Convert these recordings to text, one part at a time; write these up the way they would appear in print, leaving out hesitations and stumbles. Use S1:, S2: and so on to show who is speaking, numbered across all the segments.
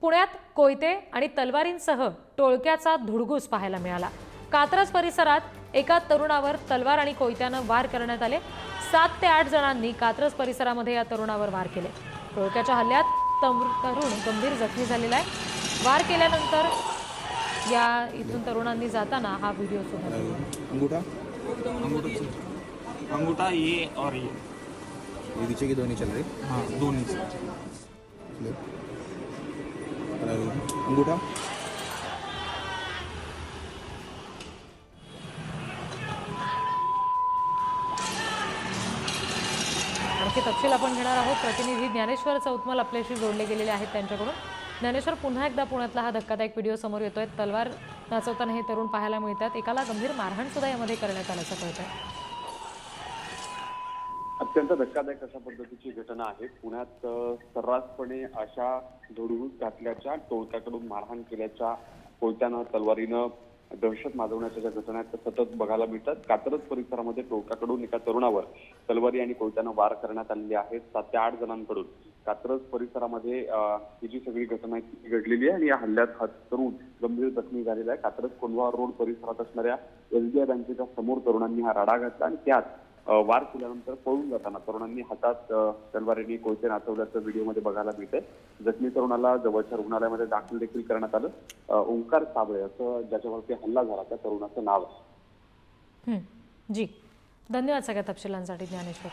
S1: पुण्यात कोयते आणि तलवारींसह टोळक्याचा धुडगूस पाहायला मिळाला। कात्रज परिसरात एका तरुणावर तलवार आणि कोयत्यानं वार करण्यात आले। 7 ते 8 जणांनी कात्रज परिसरामध्ये या तरुणावर वार केले। टोळक्याच्या हल्ल्यात तरुण गंभीर जखमी झालेला आहे। वार केल्यानंतर या इथून तरुणांनी जाताना हा व्हिडिओ सुद्धा
S2: अंगूठा
S3: अंगूठा ये और ये
S2: पीछे की दोनों चल रही।
S3: हाँ दोनों से
S2: अंगूठा
S1: आणखी तपशील आपण घेणार आहोत। प्रतिनिधी ज्ञानेश्वर चौतमल आपल्याशी जोडले गेलेले आहेत त्यांच्याकडून। ज्ञानेश्वर, पुन्हा एकदा पुण्यातला हा धक्कादायक व्हिडिओ समोर येतोय। तलवार नाचवताना हे तरुण पाहायला मिळतात। एकाला गंभीर मारहाण सुद्धा यामध्ये करण्यात आल्याचं कळतंय।
S4: अत्यंत धक्कादायक अशा पद्धतीची घटना आहे। पुण्यात सर्रासपणे अशा धुडगूस घातल्याच्या, टोळक्याकडून मारहाण केल्याच्या, कोयत्यानं तलवारीनं दहशत माजवण्याच्या ज्या घटना आहेत त्या सतत बघायला मिळतात। कात्रज परिसरामध्ये टोळक्याकडून एका तरुणावर तलवारी आणि कोयत्यानं वार करण्यात आलेले आहेत। 7 ते 8 जणांकडून कात्रज परिसरामध्ये ही जी सगळी घटना आहे ती घडलेली आहे आणि या हल्ल्यात हा तरुण गंभीर जखमी झालेला आहे। कात्रज कोंढवा रोड परिसरात असणाऱ्या SBI बँकेच्या समोर तरुणांनी हा राडा घातला आणि त्यात वार केल्यानंतर पळून जाताना तरुणांनी हातात तलवारीने कोयते नाचवल्याचं व्हिडिओमध्ये बघायला मिळतंय। जखमी तरुणाला जवळच्या रुग्णालयामध्ये दाखल देखील करण्यात आलं। ओंकार साबळे असं ज्याच्यावरती हल्ला झाला त्या तरुणाचं नाव आहे।
S1: जी, धन्यवाद सगळ्या तपशिलांसाठी ज्ञानेश्वर।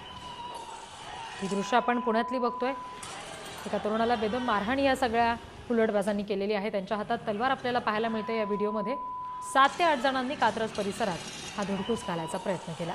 S1: ही दृश्य आपण पुण्यातली बघतोय। एका तरुणाला बेदम मारहाण या सगळ्या हुलडबाजांनी केलेली आहे। त्यांच्या हातात तलवार आपल्याला पाहायला मिळते या व्हिडिओमध्ये। 7 ते 8 जणांनी कात्रज परिसरात हा धुडगूस घालायचा प्रयत्न केला।